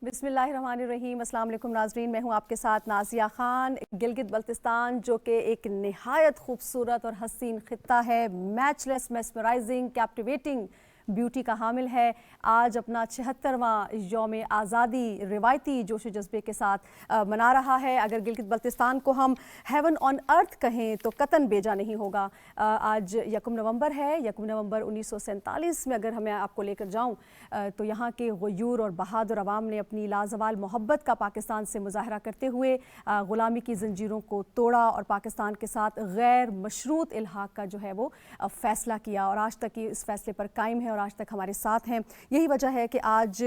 بسم اللہ الرحمن الرحیم۔ السلام علیکم ناظرین، میں ہوں آپ کے ساتھ نازیہ خان۔ گلگت بلتستان جو کہ ایک نہایت خوبصورت اور حسین خطہ ہے، میچ لیس، میسمرائزنگ، کیپٹیویٹنگ بیوٹی کا حامل ہے، آج اپنا 76واں یوم آزادی روایتی جوش و جذبے کے ساتھ منا رہا ہے۔ اگر گلگت بلتستان کو ہم ہیون آن ارتھ کہیں تو قطعاً بیجا نہیں ہوگا۔ آج 1 نومبر ہے، 1 نومبر 1947 میں اگر ہمیں آپ کو لے کر جاؤں تو یہاں کے غیور اور بہادر عوام نے اپنی لازوال محبت کا پاکستان سے مظاہرہ کرتے ہوئے غلامی کی زنجیروں کو توڑا اور پاکستان کے ساتھ غیر مشروط الحاق کا جو ہے وہ فیصلہ کیا، اور آج تک یہ اس فیصلے پر قائم ہے اور آج تک ہمارے ساتھ ہیں۔ یہی وجہ ہے کہ آج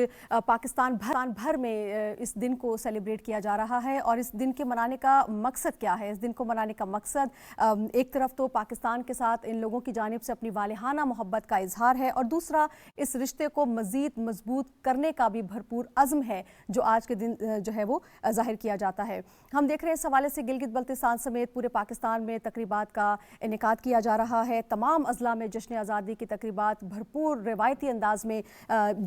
پاکستان بھر میں اس دن کو سیلیبریٹ کیا جا رہا ہے۔ اور اس دن کے منانے کا مقصد کیا ہے؟ اس دن کو منانے کا مقصد ایک طرف تو پاکستان کے ساتھ ان لوگوں کی جانب سے اپنی والہانہ محبت کا اظہار ہے، اور دوسرا اس رشتے کو مزید مضبوط کرنے کا بھی بھرپور عزم ہے جو آج کے دن جو ہے وہ ظاہر کیا جاتا ہے۔ ہم دیکھ رہے ہیں اس حوالے سے گلگت بلتستان سمیت پورے پاکستان میں تقریبات کا انعقاد کیا جا رہا ہے۔ تمام اضلاع میں جشن آزادی کی تقریبات بھرپور روایتی انداز میں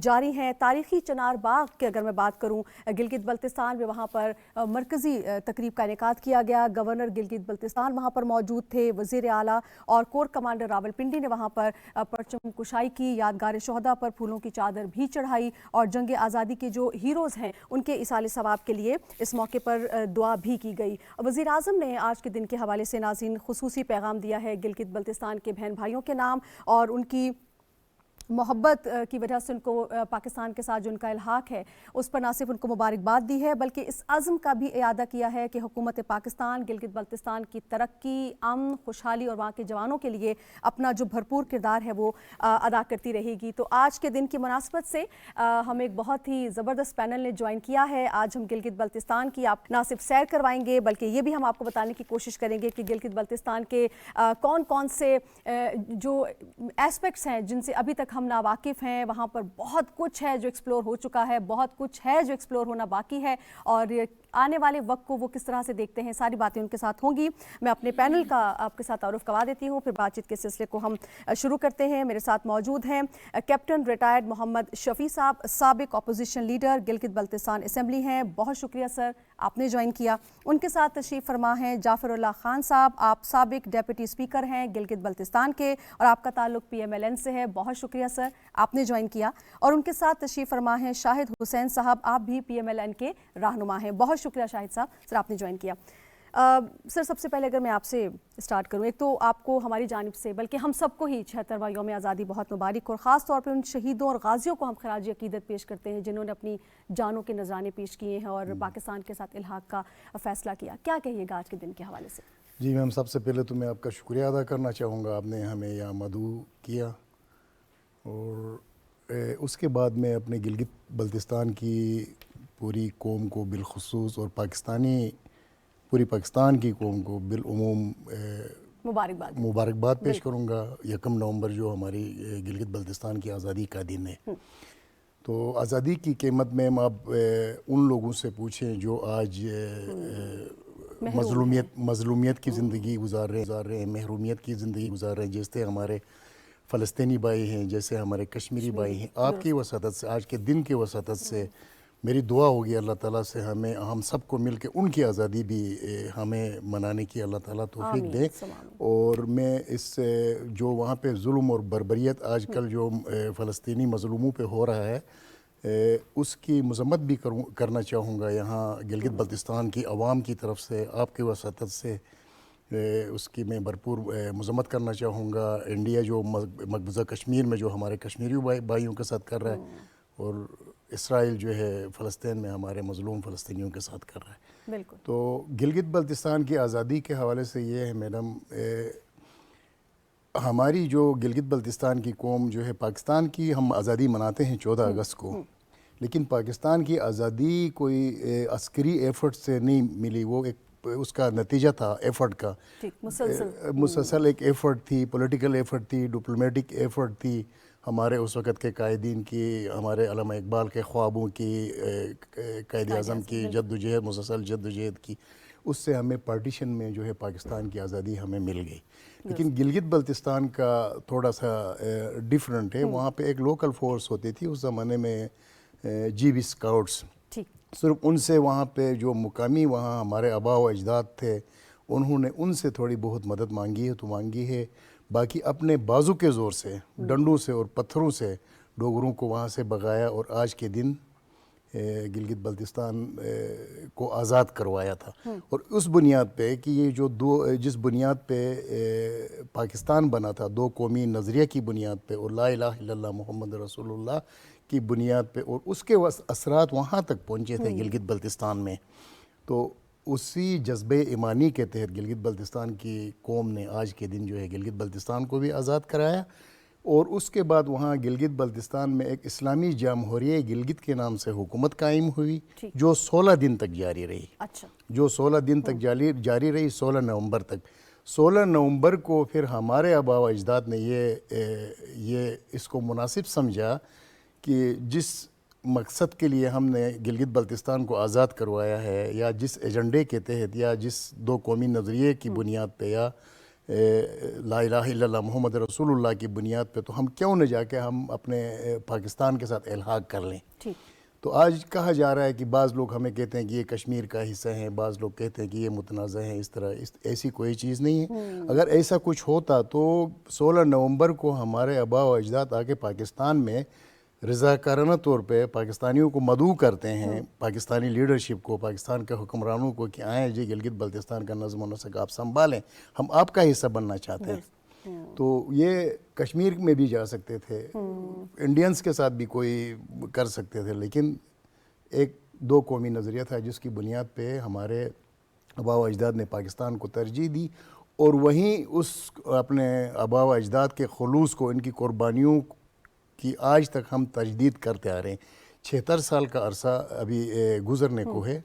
جاری ہیں۔ تاریخی چنار باغ کی اگر میں بات کروں گلگت بلتستان میں، وہاں پر مرکزی تقریب کا انعقاد کیا گیا۔ گورنر گلگت بلتستان وہاں پر موجود تھے، وزیر اعلیٰ اور کور کمانڈر راولپنڈی نے وہاں پر پرچم کشائی کی، یادگار شہداء پر پھولوں کی چادر بھی چڑھائی، اور جنگ آزادی کے جو ہیروز ہیں ان کے ایصال ثواب کے لیے اس موقع پر دعا بھی کی گئی۔ وزیر اعظم نے آج کے دن کے حوالے سے ناظرین خصوصی پیغام دیا ہے گلگت بلتستان کے بہن بھائیوں کے نام، اور ان کی محبت کی وجہ سے ان کو پاکستان کے ساتھ جو ان کا الحاق ہے اس پر نہ صرف ان کو مبارکباد دی ہے بلکہ اس عزم کا بھی اعادہ کیا ہے کہ حکومت پاکستان گلگت بلتستان کی ترقی، امن، خوشحالی اور وہاں کے جوانوں کے لیے اپنا جو بھرپور کردار ہے وہ ادا کرتی رہے گی۔ تو آج کے دن کی مناسبت سے ہم ایک بہت ہی زبردست پینل نے جوائن کیا ہے۔ آج ہم گلگت بلتستان کی آپ نہ صرف سیر کروائیں گے بلکہ یہ بھی ہم آپ کو بتانے کی کوشش کریں گے کہ گلگت بلتستان کے کون کون سے جو ایسپیکٹس ہیں جن سے ابھی تک ہم ناواقف ہیں۔ وہاں پر بہت کچھ ہے جو ایکسپلور ہو چکا ہے، بہت کچھ ہے جو ایکسپلور ہونا باقی ہے، اور آنے والے وقت کو وہ کس طرح سے دیکھتے ہیں، ساری باتیں ان کے ساتھ ہوں گی۔ میں اپنے پینل کا آپ کے ساتھ تعارف کروا دیتی ہوں، پھر بات چیت کے سلسلے کو ہم شروع کرتے ہیں۔ میرے ساتھ موجود ہیں کیپٹن ریٹائرڈ محمد شفیع صاحب، سابق opposition leader, Gilgit Baltistan assembly ہیں، بہت شکریہ سر آپ نے جوائن کیا۔ ان کے ساتھ تشریف فرما ہیں جعفر اللہ خان صاحب، آپ سابق ڈیپٹی اسپیکر ہیں گلگت بلتستان کے اور آپ کا تعلق پی ایم ایل این سے ہے، بہت شکریہ سر آپ نے جوائن کیا۔ اور ان کے ساتھ تشریف فرما ہیں شاہد حسین صاحب، آپ بھی پی ایم ایل این کے رہنما ہیں، بہت شکریہ شاہد صاحب، سر آپ نے جوائن کیا۔ سر سب سے پہلے اگر میں آپ سے اسٹارٹ کروں، ایک تو آپ کو ہماری جانب سے بلکہ ہم سب کو ہی 76واں یوم آزادی بہت مبارک، اور خاص طور پہ ان شہیدوں اور غازیوں کو ہم خراج عقیدت پیش کرتے ہیں جنہوں نے اپنی جانوں کے نذرانے پیش کیے ہیں اور پاکستان کے ساتھ الحاق کا فیصلہ کیا۔ کیا کہیے گا آج کے دن کے حوالے سے؟ جی میم، سب سے پہلے تو میں آپ کا شکریہ ادا کرنا چاہوں گا، آپ نے ہمیں یہاں مدعو کیا، اور اس کے بعد میں اپنے گلگت بلتستان کی پوری قوم کو بالخصوص اور پوری پاکستان کی قوم کو بالعموم مبارکباد پیش کروں گا۔ 1 نومبر جو ہماری گلگت بلتستان کی آزادی کا دن ہے، تو آزادی کی قیمت میں آپ ان لوگوں سے پوچھیں جو آج مظلومیت کی زندگی گزار رہے ہیں، محرومیت کی زندگی گزار رہے ہیں، جیسے ہمارے فلسطینی بھائی ہیں، جیسے ہمارے کشمیری بھائی ہیں۔ آپ کی وساطت سے، آج کے دن کی وساطت سے میری دعا ہوگی اللہ تعالیٰ سے ہم سب کو مل کے ان کی آزادی بھی ہمیں منانے کی اللہ تعالیٰ توفیق دے، اور میں اس جو وہاں پہ ظلم اور بربریت آج کل جو فلسطینی مظلوموں پہ ہو رہا ہے اس کی مذمت بھی کرنا چاہوں گا یہاں گلگت بلتستان کی عوام کی طرف سے، آپ کی وساطت سے اس کی میں بھرپور مذمت کرنا چاہوں گا۔ انڈیا جو مقبوضہ کشمیر میں جو ہمارے کشمیری بھائیوں کے ساتھ کر رہا ہے، اور اسرائیل جو ہے فلسطین میں ہمارے مظلوم فلسطینیوں کے ساتھ کر رہا ہے۔ بالکل۔ تو گلگت بلتستان کی آزادی کے حوالے سے یہ ہے میڈم، ہماری جو گلگت بلتستان کی قوم جو ہے، پاکستان کی ہم آزادی مناتے ہیں 14 اگست کو، لیکن پاکستان کی آزادی کوئی عسکری ایفرٹ سے نہیں ملی، وہ ایک اس کا نتیجہ تھا ایفرٹ کا، مسلسل ایک ایفرٹ تھی، پولیٹیکل ایفرٹ تھی، ڈپلومیٹک ایفرٹ تھی، ہمارے اس وقت کے قائدین کی، ہمارے علامہ اقبال کے خوابوں کی، قائد اعظم کی جدوجہد، مسلسل جدوجہد کی، اس سے ہمیں پارٹیشن میں جو ہے پاکستان کی آزادی ہمیں مل گئی۔ لیکن گلگت بلتستان کا تھوڑا سا ڈیفرنٹ ہے، وہاں پہ ایک لوکل فورس ہوتی تھی اس زمانے میں، جی بی اسکاؤٹس، ٹھیک. صرف ان سے وہاں پہ جو مقامی وہاں ہمارے آبا و اجداد تھے انہوں نے ان سے تھوڑی بہت مدد مانگی ہے تو مانگی ہے. باقی اپنے بازو کے زور سے ڈنڈوں سے اور پتھروں سے ڈوگروں کو وہاں سے بغایا اور آج کے دن گلگت بلتستان کو آزاد کروایا تھا. اور اس بنیاد پہ کہ یہ جو جس بنیاد پہ پاکستان بنا تھا دو قومی نظریہ کی بنیاد پہ اور لا الہ الا اللہ محمد رسول اللہ کی بنیاد پہ، اور اس کے اثرات وہاں تک پہنچے تھے گلگت بلتستان میں. تو اسی جذبہ ایمانی کے تحت گلگت بلتستان کی قوم نے آج کے دن جو ہے گلگت بلتستان کو بھی آزاد کرایا. اور اس کے بعد وہاں گلگت بلتستان میں ایک اسلامی جمہوریہ گلگت کے نام سے حکومت قائم ہوئی جو 16 دن تک جاری رہی. اچھا. جو 16 دن تک جاری رہی 16 نومبر تک. 16 نومبر کو پھر ہمارے آبا و اجداد نے یہ اس کو مناسب سمجھا کہ جس مقصد کے لیے ہم نے گلگت بلتستان کو آزاد کروایا ہے یا جس ایجنڈے کے تحت یا جس دو قومی نظریے کی بنیاد پہ یا لا الہ الا اللہ محمد رسول اللہ کی بنیاد پہ، تو ہم کیوں نہ جا کے ہم اپنے پاکستان کے ساتھ الحاق کر لیں. تو آج کہا جا رہا ہے کہ بعض لوگ ہمیں کہتے ہیں کہ یہ کشمیر کا حصہ ہیں، بعض لوگ کہتے ہیں کہ یہ متنازع ہیں. اس طرح ایسی کوئی چیز نہیں ہے. اگر ایسا کچھ ہوتا تو 16 نومبر کو ہمارے آبا و اجداد آ کے پاکستان میں رضاکارانہ طور پہ پاکستانیوں کو مدعو کرتے ہیں، پاکستانی لیڈرشپ کو، پاکستان کے حکمرانوں کو کہ آئیں جی گلگت بلتستان کا نظم و نسق آپ سنبھالیں، ہم آپ کا حصہ بننا چاہتے ہیں. تو یہ کشمیر میں بھی جا سکتے تھے، انڈینز کے ساتھ بھی کوئی کر سکتے تھے، لیکن ایک دو قومی نظریہ تھا جس کی بنیاد پہ ہمارے آبا و اجداد نے پاکستان کو ترجیح دی. اور وہیں اس اپنے آبا و اجداد کے خلوص کو، ان کی قربانیوں کی آج تک ہم تجدید کرتے آ رہے ہیں. 76 سال کا عرصہ ابھی گزرنے کو ہے.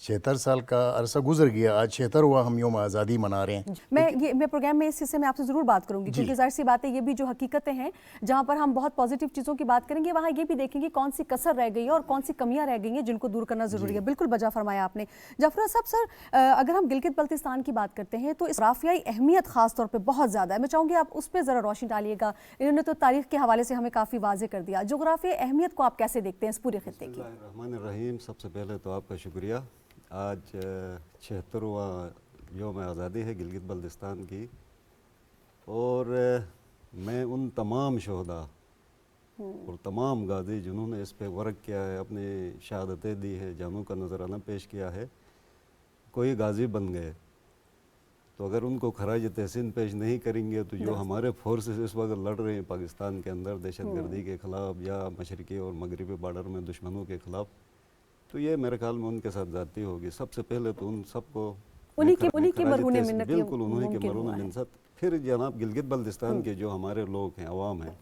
76 سال کا عرصہ گزر گیا، آج 76واں ہم یوم آزادی منا رہے ہیں. میں پروگرام میں اس حصے میں آپ سے ضرور بات کروں گی کیونکہ ظاہر سی بات ہے یہ بھی جو حقیقتیں ہیں جہاں پر ہم بہت پازیٹیو چیزوں کی بات کریں گے وہاں یہ بھی دیکھیں گے کون سی کسر رہ گئی ہے اور کون سی کمیاں رہ گئی ہیں جن کو دور کرنا ضروری ہے. بالکل بجا فرمایا آپ نے. جعفر صاحب سر، اگر ہم گلگت بلتستان کی بات کرتے ہیں تو اس جغرافیائی اہمیت خاص طور پہ بہت زیادہ ہے. میں چاہوں گی آپ اس پہ ذرا روشنی ڈالیے گا. انہوں نے تو تاریخ کے حوالے سے ہمیں کافی واضح کر دیا. جغرافیائی اہمیت کو آپ کیسے دیکھتے ہیں اس پورے خطے کی؟ بسم اللہ الرحمن الرحیم. سب سے پہلے تو آپ کا شکریہ. آج 76واں یوم آزادی ہے گلگت بلتستان کی، اور میں ان تمام شہداء اور تمام غازی جنہوں نے اس پہ ورک کیا ہے، اپنی شہادتیں دی ہے، جانوں کا نذرانہ پیش کیا ہے، کوئی غازی بن گئے تو اگر ان کو خراج تحسین پیش نہیں کریں گے تو جو ہمارے فورسز اس وقت لڑ رہے ہیں پاکستان کے اندر دہشت گردی کے خلاف یا مشرقی اور مغربی بارڈر میں دشمنوں کے خلاف، تو یہ میرے خیال میں ان کے ساتھ زیادتی ہوگی. سب سے پہلے تو ان سب کو انہی کے مرہون منت، بالکل انہی کے مرہون منت. پھر جناب گلگت بلتستان کے جو ہمارے لوگ ہیں، عوام ہیں،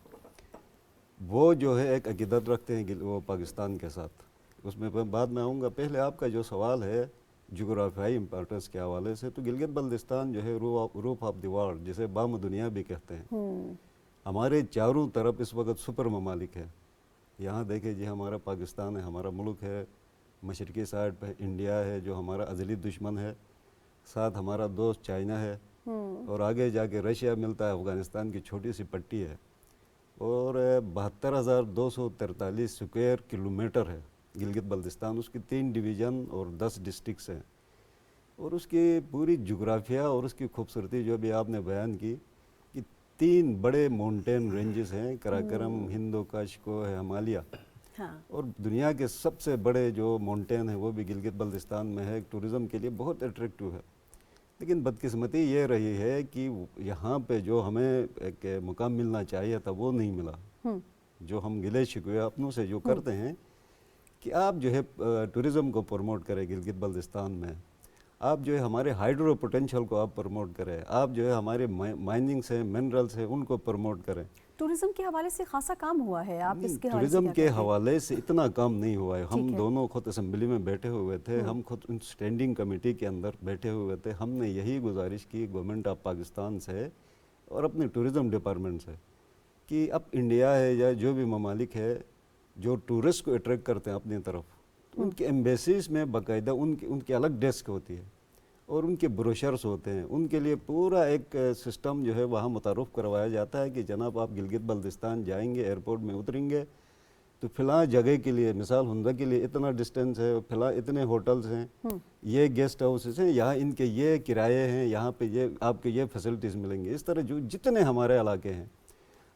وہ جو ہے ایک عقیدت رکھتے ہیں وہ پاکستان کے ساتھ. اس میں بعد میں آؤں گا. پہلے آپ کا جو سوال ہے جغرافیائی امپورٹنس کے حوالے سے، تو گلگت بلتستان جو ہے روف آف دی ورلڈ، جسے بام دنیا بھی کہتے ہیں. ہمارے چاروں طرف اس وقت سپر ممالک ہے. یہاں دیکھیں جی ہمارا پاکستان ہے، ہمارا ملک ہے، مشرقی سائڈ پہ انڈیا ہے جو ہمارا ازلی دشمن ہے، ساتھ ہمارا دوست چائنا ہے، اور آگے جا کے رشیا ملتا ہے، افغانستان کی چھوٹی سی پٹی ہے، اور 72,243 اسکوائر کلومیٹر ہے گلگت بلتستان. اس کی 3 ڈویژن اور 10 ڈسٹرکٹس ہیں، اور اس کی پوری جغرافیہ اور اس کی خوبصورتی جو بھی آپ نے بیان کی کہ 3 بڑے ماؤنٹین رینجز ہیں، کراکرم، ہندو کش ہے، ہمالیہ، اور دنیا کے سب سے بڑے جو ماؤنٹین ہیں وہ بھی گلگت بلتستان میں ہے. ٹورزم کے لیے بہت اٹریکٹیو ہے. لیکن بدقسمتی یہ رہی ہے کہ یہاں پہ جو ہمیں ایک مقام ملنا چاہیے تھا وہ نہیں ملا. جو ہم گلے شکوے اپنوں سے جو کرتے ہیں کہ آپ جو ہے ٹورزم کو پروموٹ کریں گلگت بلتستان میں، آپ جو ہے ہمارے ہائیڈرو پوٹینشل کو آپ پروموٹ کریں، آپ جو ہے ہمارے مائننگس ہیں، منرلز ہیں، ان کو پروموٹ کریں. ٹورزم کے حوالے سے خاصا کام ہوا ہے. آپ اس کے ٹورزم کے حوالے سے اتنا کام نہیں ہوا ہے. ہم دونوں خود اسمبلی میں بیٹھے ہوئے تھے، ہم خود اسٹینڈنگ کمیٹی کے اندر بیٹھے ہوئے تھے. ہم نے یہی گزارش کی گورنمنٹ آف پاکستان سے اور اپنے ٹورزم ڈپارٹمنٹ سے کہ اب انڈیا ہے یا جو بھی ممالک ہے جو ٹورسٹ کو اٹریکٹ کرتے ہیں اپنی طرف، ان کے ایمبیسیز میں باقاعدہ ان کی الگ ڈیسک ہوتی ہے اور ان کے بروشرز ہوتے ہیں. ان کے لیے پورا ایک سسٹم جو ہے وہاں متعارف کروایا جاتا ہے کہ جناب آپ گلگت بلتستان جائیں گے، ایئرپورٹ میں اتریں گے تو فلاں جگہ کے لیے مثال ہندا کے لیے اتنا ڈسٹینس ہے، فلاں اتنے ہوٹلز ہیں، یہ گیسٹ ہاؤسز ہیں، یہاں ان کے یہ کرائے ہیں، یہاں پہ یہ آپ کے یہ فیسلٹیز ملیں گے. اس طرح جو جتنے ہمارے علاقے ہیں،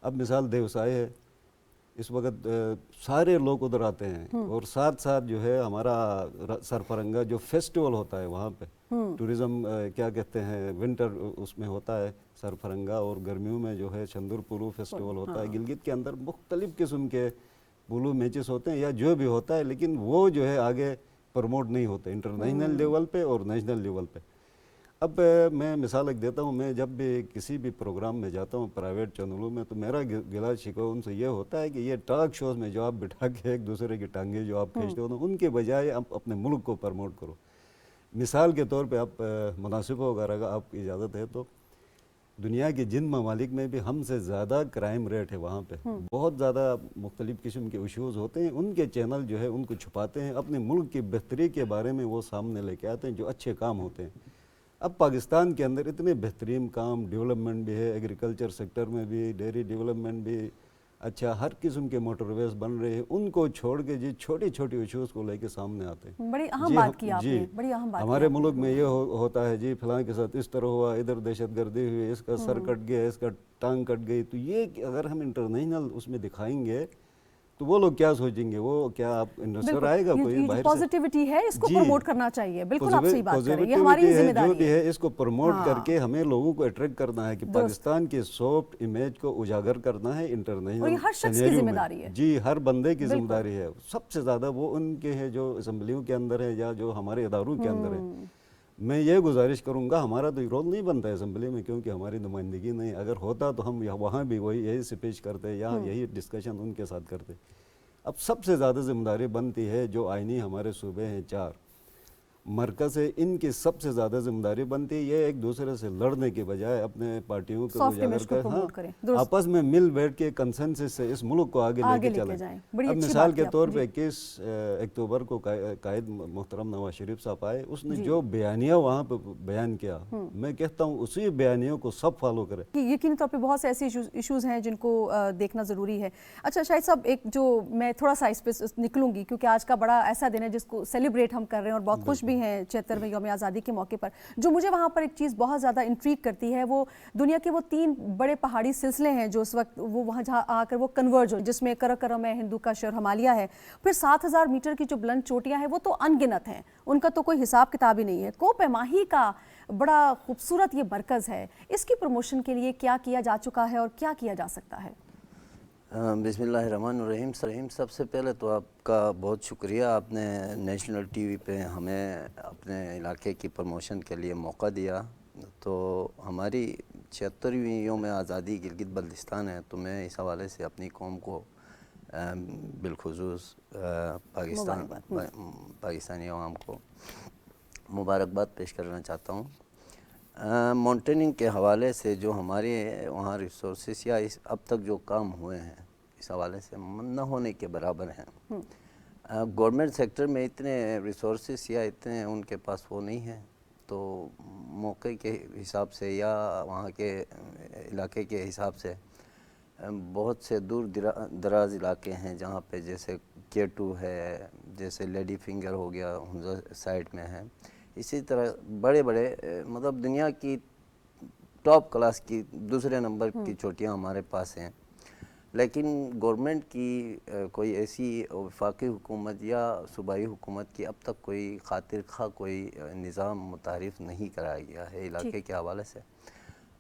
اب مثال دیوسائے ہے، اس وقت سارے لوگ ادھر آتے ہیں، اور ساتھ ساتھ جو ہے ہمارا سرفرنگا جو فیسٹیول ہوتا ہے وہاں پہ ٹورزم کیا کہتے ہیں ونٹر اس میں ہوتا ہے سرفرنگا، اور گرمیوں میں جو ہے چندر پولو فیسٹیول ہوتا ہے. گلگت کے اندر مختلف قسم کے پولو میچز ہوتے ہیں یا جو بھی ہوتا ہے، لیکن وہ جو ہے آگے پروموٹ نہیں ہوتے انٹرنیشنل لیول پہ اور نیشنل لیول پہ. اب میں مثال ایک دیتا ہوں، میں جب بھی کسی بھی پروگرام میں جاتا ہوں پرائیویٹ چینلوں میں، تو میرا گلا شکوہ ان سے یہ ہوتا ہے کہ یہ ٹاک شوز میں جو آپ بٹھا کے ایک دوسرے کی ٹانگیں جو آپ کھینچتے ہو نا، ان کے بجائے آپ اپنے ملک کو پروموٹ کرو. مثال کے طور پہ آپ مناسب ہوگا اگر آپ کی اجازت ہے تو، دنیا کے جن ممالک میں بھی ہم سے زیادہ کرائم ریٹ ہے وہاں پہ بہت زیادہ مختلف قسم کے ایشوز ہوتے ہیں، ان کے چینل جو ہے ان کو چھپاتے ہیں، اپنے ملک کی بہتری کے بارے میں وہ سامنے لے کے آتے ہیں جو اچھے کام ہوتے ہیں. اب پاکستان کے اندر اتنے بہترین کام، ڈیولپمنٹ بھی ہے، ایگریکلچر سیکٹر میں بھی، ڈیری ڈیولپمنٹ بھی اچھا، ہر قسم کے موٹر ویز بن رہے ہیں، ان کو چھوڑ کے جی چھوٹی چھوٹی ایشوز کو لے کے سامنے آتے ہیں. بڑی اہم بات کی آپ نے، بڑی اہم بات. ہمارے ملک میں یہ ہوتا ہے جی فلاں کے ساتھ اس طرح ہوا، ادھر دہشت گردی ہوئی، اس کا سر کٹ گیا، اس کا ٹانگ کٹ گئی. تو یہ اگر ہم انٹرنیشنل اس میں دکھائیں گے تو وہ لوگ کیا سوچیں گے؟ وہ کیا آپ انویسٹر آئے گا کوئی باہر سے؟ پازیٹیوٹی ہے، اس کو پروموٹ کرنا چاہیے. بالکل آپ صحیح بات کر رہے ہیں، یہ ہماری ذمہ داری ہے. جو بھی ہے اس کو پروموٹ کر کے ہمیں لوگوں کو اٹریکٹ کرنا ہے کہ پاکستان کے سافٹ امیج کو اجاگر کرنا ہے انٹرنیشنل. اور یہ ہر شخص کی ذمہ داری ہے. جی ہر بندے کی ذمہ داری ہے. سب سے زیادہ وہ ان کے ہے جو اسمبلیوں کے اندر ہے یا جو ہمارے اداروں کے اندر ہے. میں یہ گزارش کروں گا، ہمارا تو رول نہیں بنتا ہے اسمبلی میں کیونکہ ہماری نمائندگی نہیں، اگر ہوتا تو ہم وہاں بھی وہی یہی سپیچ کرتے یا یہی ڈسکشن ان کے ساتھ کرتے. اب سب سے زیادہ ذمہ داری بنتی ہے جو آئینی ہمارے صوبے ہیں 4 مرکز ہے، ان کی سب سے زیادہ ذمہ داری بنتی ہے یہ ایک دوسرے سے لڑنے کے بجائے اپنے پارٹیوں کو اجاگر کر آپس میں مل بیٹھ کے کنسنسس سے اس ملک کو آگے لے کے چلیں. اب مثال کے طور پہ 21 اکتوبر کو قائد محترم نواز شریف صاحب آئے، اس نے جو بیانیہ وہاں پہ بیان کیا، میں کہتا ہوں اسی بیانیوں کو سب فالو کرے. یقینی طور پہ بہت سے ایسے ایشوز ہیں جن کو دیکھنا ضروری ہے. اچھا شاہد صاحب، ایک جو میں تھوڑا سا اس پہ نکلوں گی کیونکہ آج کا بڑا ایسا دن ہے جس کو سیلیبریٹ ہم کر رہے ہیں اور بہت خوش بھی ہیں 76ویں یوم آزادی کے موقع پر. جو مجھے وہاں پر ایک چیز بہت زیادہ انٹریگ کرتی ہے وہ دنیا کے وہ 3 بڑے پہاڑی سلسلے ہیں جو اس وقت وہ وہاں جہاں آ کر وہ کنورج ہو، جس میں کراکرم ہے، ہندو کا شہر ہمالیہ ہے، پھر 7000 میٹر کی جو بلند چوٹیاں ہیں وہ تو ان گنت ہیں، ان کا تو کوئی حساب کتاب ہی نہیں ہے. کوہ پیمائی کا بڑا خوبصورت یہ مرکز ہے، اس کی پروموشن کے لیے کیا کیا جا چکا ہے اور کیا کیا جا سکتا ہے؟ بسم اللہ الرحمن الرحیم. سب سے پہلے تو آپ کا بہت شکریہ، آپ نے نیشنل ٹی وی پہ ہمیں اپنے علاقے کی پروموشن کے لیے موقع دیا. تو ہماری 76ویں یوم آزادی گلگت بلتستان ہے، تو میں اس حوالے سے اپنی قوم کو بالخصوص پاکستانی عوام کو مبارکباد پیش کرنا چاہتا ہوں. ماؤنٹیننگ کے حوالے سے جو ہمارے وہاں ریسورسز یا اب تک جو کام ہوئے ہیں اس حوالے سے نہ ہونے کے برابر ہیں. گورنمنٹ سیکٹر میں اتنے ریسورسز یا اتنے ان کے پاس وہ نہیں ہیں، تو موقع کے حساب سے یا وہاں کے علاقے کے حساب سے بہت سے دور دراز علاقے ہیں جہاں پہ جیسے K2 ہے، جیسے لیڈی فنگر ہو گیا ہنزا سائٹ میں ہے، اسی طرح بڑے بڑے مطلب دنیا کی ٹاپ کلاس کی دوسرے نمبر کی چوٹیاں ہمارے پاس ہیں. لیکن گورنمنٹ کی کوئی ایسی وفاقی حکومت یا صوبائی حکومت کی اب تک کوئی خاطر خواہ کوئی نظام متعارف نہیں کرایا گیا ہے علاقے کے حوالے سے.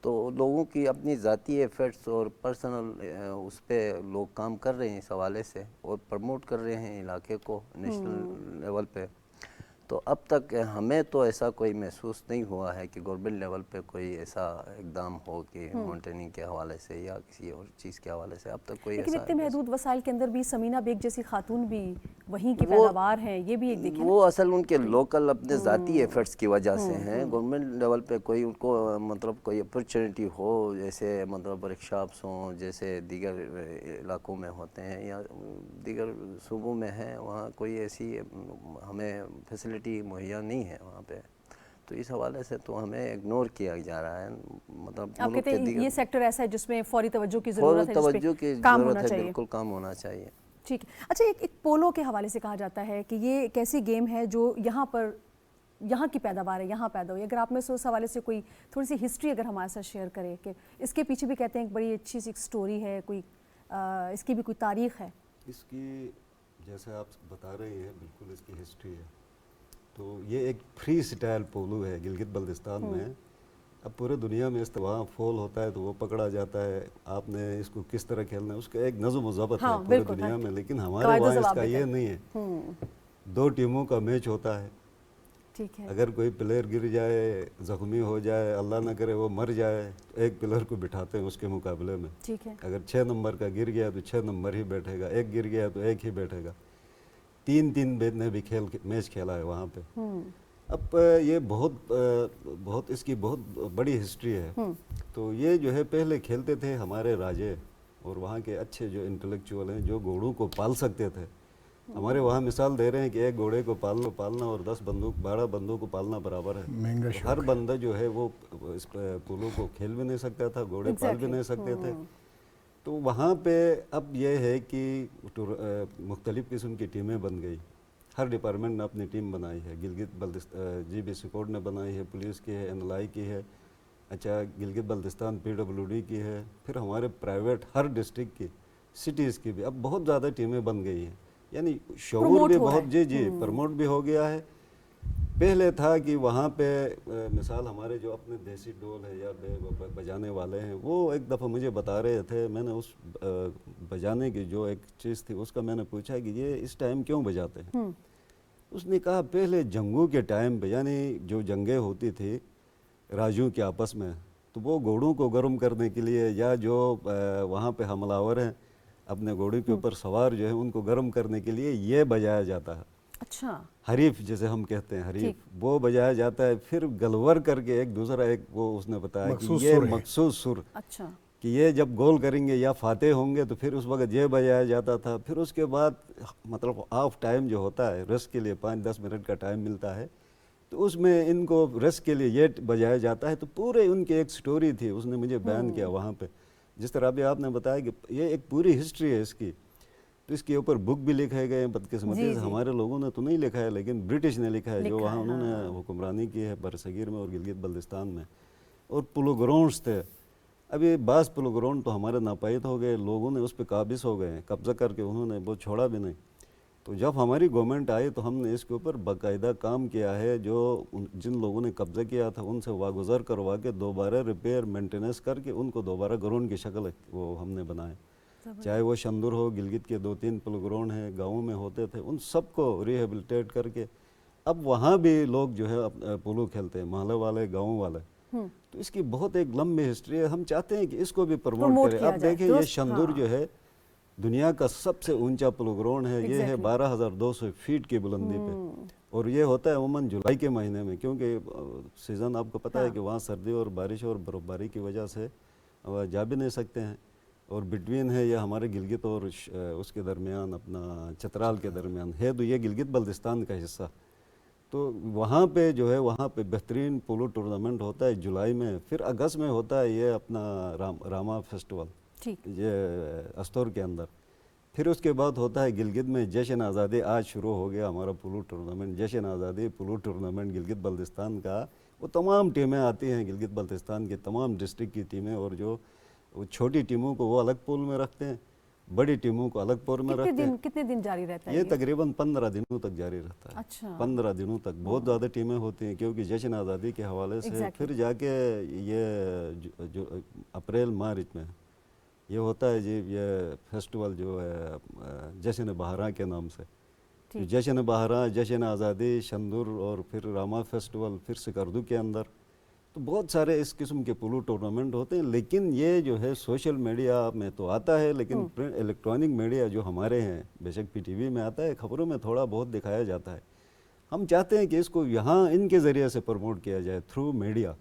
تو لوگوں کی اپنی ذاتی ایفرٹس اور پرسنل اس پہ لوگ کام کر رہے ہیں اس حوالے سے اور پروموٹ کر رہے ہیں علاقے کو نیشنل لیول پہ. تو اب تک ہمیں تو ایسا کوئی محسوس نہیں ہوا ہے کہ گورنمنٹ لیول پہ کوئی ایسا اقدام ہو کہ ماؤنٹیننگ کے حوالے سے یا کسی اور چیز کے حوالے سے اب تک کوئی ایسا. لیکن اتنے محدود وسائل کے اندر بھی سمینہ بیگ جیسی خاتون بھی وہیں کی پیداوار ہیں، یہ بھی ایک دیکھیں. وہ اصل ان کے لوکل اپنے ذاتی ایفرٹس کی وجہ سے ہیں. گورنمنٹ لیول پہ کوئی ان کو مطلب کوئی اپرچونٹی ہو، جیسے مطلب ورک شاپس ہوں جیسے دیگر علاقوں میں ہوتے ہیں یا دیگر صوبوں میں ہیں، وہاں کوئی ایسی ہمیں فیسلٹی مہیا نہیں ہے وہاں پہ. تو اس حوالے سے تو ہمیں اگنور کیا جا رہا ہے. مطلب آپ کہتے ہیں یہ سیکٹر ایسا ہے جس میں فوری توجہ کی فوری ضرورت ہے، توجہ کی ضرورت ہے، بالکل کام ہونا چاہیے. ٹھیک ہے. اچھا ایک پولو کے حوالے سے کہا جاتا ہے کہ یہ ایک ایسی گیم ہے جو یہاں کی پیداوار ہے, یہاں پیدا ہوئی. اگر آپ میں سے اس حوالے سے کوئی تھوڑی سی ہسٹری اگر ہمارے ساتھ شیئر کریں کہ اس کے پیچھے بھی کہتے ہیں ایک بڑی اچھی سی سٹوری ہے, کوئی اس کی بھی کوئی تاریخ ہے. اس کی جیسے آپ بتا رہے ہیں بالکل اس کی ہسٹری ہے. تو یہ ایک فری سٹائل پولو ہے گلگت بلتستان میں. اب پورے دنیا میں اس وہاں فول ہوتا ہے تو وہ پکڑا جاتا ہے, آپ نے اس کو کس طرح کھیلنا ہے اس کا ایک نظم و ضبط ہے پورے دنیا میں, لیکن ہمارے وہاں اس کا یہ نہیں ہے. 2 ٹیموں کا میچ ہوتا ہے. ٹھیک ہے. اگر کوئی پلیئر گر جائے, زخمی ہو جائے, اللہ نہ کرے وہ مر جائے, تو ایک پلیئر کو بٹھاتے ہیں اس کے مقابلے میں. ٹھیک ہے. اگر 6 نمبر کا گر گیا تو 6 نمبر ہی بیٹھے گا, ایک گر گیا تو ایک ہی بیٹھے گا. 3 نے بھی میچ کھیلا ہے وہاں پہ. اب یہ بہت اس کی بہت بڑی ہسٹری ہے. تو یہ جو ہے پہلے کھیلتے تھے ہمارے راجے اور وہاں کے اچھے جو انٹلیکچوئل ہیں جو گھوڑوں کو پال سکتے تھے. ہمارے وہاں مثال دے رہے ہیں کہ ایک گھوڑے کو پالنا اور 12 بندوں کو پالنا برابر ہے. ہر بندہ جو ہے وہ اس پولو کو کھیل بھی نہیں سکتا تھا, گھوڑے پال بھی نہیں سکتے تھے. تو وہاں پہ اب یہ ہے کہ مختلف قسم کی ٹیمیں بن گئی. ہر ڈپارٹمنٹ نے اپنی ٹیم بنائی ہے. گلگت بلتستان جی بی سکوڈ نے بنائی ہے, پولیس کی ہے, NLI کی ہے, اچھا گلگت بلتستان PWD کی ہے, پھر ہمارے پرائیویٹ ہر ڈسٹرکٹ کی, سٹیز کی بھی اب بہت زیادہ ٹیمیں بن گئی ہیں. یعنی شعور بھی بہت جی پروموٹ بھی ہو گیا ہے. پہلے تھا کہ وہاں پہ مثال ہمارے جو اپنے دیسی ڈول ہے یا بجانے والے ہیں, وہ ایک دفعہ مجھے بتا رہے تھے, میں نے اس بجانے کی جو ایک چیز تھی اس کا میں نے پوچھا کہ یہ اس ٹائم کیوں بجاتے ہیں. اس نے کہا پہلے جنگوں کے ٹائم پہ, یعنی جو جنگیں ہوتی تھی راجوں کے آپس میں, تو وہ گھوڑوں کو گرم کرنے کے لیے یا جو وہاں پہ حملہ آور ہیں اپنے گھوڑے کے اوپر سوار جو ہے ان کو گرم کرنے کے لیے یہ بجایا جاتا ہے. اچھا. حریف جیسے ہم کہتے ہیں, حریف وہ بجایا جاتا ہے. پھر گلور کر کے ایک دوسرا ایک وہ اس نے بتایا کہ یہ مخصوص سر, اچھا, کہ یہ جب گول کریں گے یا فاتح ہوں گے تو پھر اس وقت یہ بجایا جاتا تھا. پھر اس کے بعد مطلب آف ٹائم جو ہوتا ہے ریسٹ کے لیے 5-10 منٹ کا ٹائم ملتا ہے, تو اس میں ان کو ریسٹ کے لیے یہ بجایا جاتا ہے. تو پورے ان کی ایک سٹوری تھی, اس نے مجھے بیان کیا وہاں پہ. جس طرح ابھی آپ نے بتایا کہ یہ ایک پوری ہسٹری ہے اس کی. تو اس کے اوپر بک بھی لکھے گئے ہیں, بدقسمتی سے ہمارے لوگوں نے تو نہیں لکھا ہے لیکن برٹش نے لکھا ہے, جو وہاں انہوں نے حکمرانی کی ہے برصغیر میں اور گلگت بلتستان میں. اور پولو گراؤنڈس تھے. ابھی بعض پولو گراؤنڈ تو ہمارے ناپید ہو گئے, لوگوں نے اس پہ قابض ہو گئے ہیں, قبضہ کر کے انہوں نے وہ چھوڑا بھی نہیں. تو جب ہماری گورنمنٹ آئی تو ہم نے اس کے اوپر باقاعدہ کام کیا ہے. جو جن لوگوں نے قبضہ کیا تھا ان سے واگزار کروا کے دوبارہ ریپیئر مینٹیننس کر کے ان کو دوبارہ گراؤنڈ کی شکل وہ ہم نے بنائے. چاہے وہ شندور ہو, گلگت کے 2-3 پولو گراؤنڈ ہیں گاؤں میں ہوتے تھے, ان سب کو ریہیبلیٹیٹ کر کے اب وہاں بھی لوگ جو ہے پولو کھیلتے ہیں, محلے والے, گاؤں والے. تو اس کی بہت ایک لمبی ہسٹری ہے. ہم چاہتے ہیں کہ اس کو بھی پروموٹ کریں. اب دیکھیں یہ شندور جو ہے دنیا کا سب سے اونچا پولو گراؤنڈ ہے. یہ ہے 12,200 فیٹ کی بلندی پہ, اور یہ ہوتا ہے عموماً جولائی کے مہینے میں, کیونکہ سیزن آپ کو پتہ ہے کہ وہاں سردی اور بارش اور برف باری کی وجہ سے جا بھی نہیں سکتے ہیں. اور بٹوین ہے یہ ہمارے گلگت اور اس کے درمیان اپنا چترال کے درمیان ہے, تو یہ گلگت بلتستان کا حصہ. تو وہاں پہ جو ہے وہاں پہ بہترین پولو ٹورنامنٹ ہوتا ہے جولائی میں. پھر اگست میں ہوتا ہے یہ اپنا راما فیسٹیول یہ استور کے اندر. پھر اس کے بعد ہوتا ہے گلگت میں جشن آزادی. آج شروع ہو گیا ہمارا پولو ٹورنامنٹ, جشن آزادی پولو ٹورنامنٹ گلگت بلتستان کا. وہ تمام ٹیمیں آتی ہیں گلگت بلتستان کی, تمام ڈسٹرکٹ کی ٹیمیں, اور جو وہ چھوٹی ٹیموں کو وہ الگ پول میں رکھتے ہیں, بڑی ٹیموں کو الگ پول میں رکھتے ہیں. کتنے دن جاری رہتا ہے یہ تقریباً 15 دنوں تک جاری رہتا ہے. اچھا, 15 دنوں تک بہت زیادہ ٹیمیں ہوتی ہیں, کیونکہ جشن آزادی کے حوالے سے. پھر جا کے یہ جو اپریل مارچ میں یہ ہوتا ہے جی یہ فیسٹیول جو ہے جشن بہارا کے نام سے. جشن بہارا, جشن آزادی, شندور اور پھر راما فیسٹیول, پھر سکردو کے اندر. تو بہت سارے اس قسم کے پولو ٹورنامنٹ ہوتے ہیں. لیکن یہ جو ہے سوشل میڈیا میں تو آتا ہے, لیکن الیکٹرانک میڈیا جو ہمارے ہیں, بے شک PTV میں آتا ہے, خبروں میں تھوڑا بہت دکھایا جاتا ہے. ہم چاہتے ہیں کہ اس کو یہاں ان کے ذریعے سے پروموٹ کیا جائے تھرو میڈیا,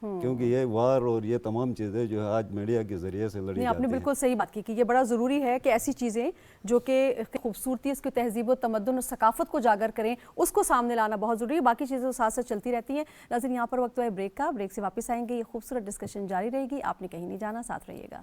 کیونکہ یہ وار اور یہ تمام چیزیں جو ہے آج میڈیا کے ذریعے سے لڑی جاتی ہیں. آپ نے بالکل صحیح بات کی کہ یہ بڑا ضروری ہے کہ ایسی چیزیں جو کہ خوبصورتی, اس کی تہذیب و تمدن اور ثقافت کو اجاگر کریں, اس کو سامنے لانا بہت ضروری ہے. باقی چیزیں ساتھ ساتھ چلتی رہتی ہیں. ناظرین یہاں پر وقت ہے بریک کا, بریک سے واپس آئیں گے. یہ خوبصورت ڈسکشن جاری رہے گی, آپ نے کہیں نہیں جانا, ساتھ رہیے گا.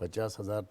50,000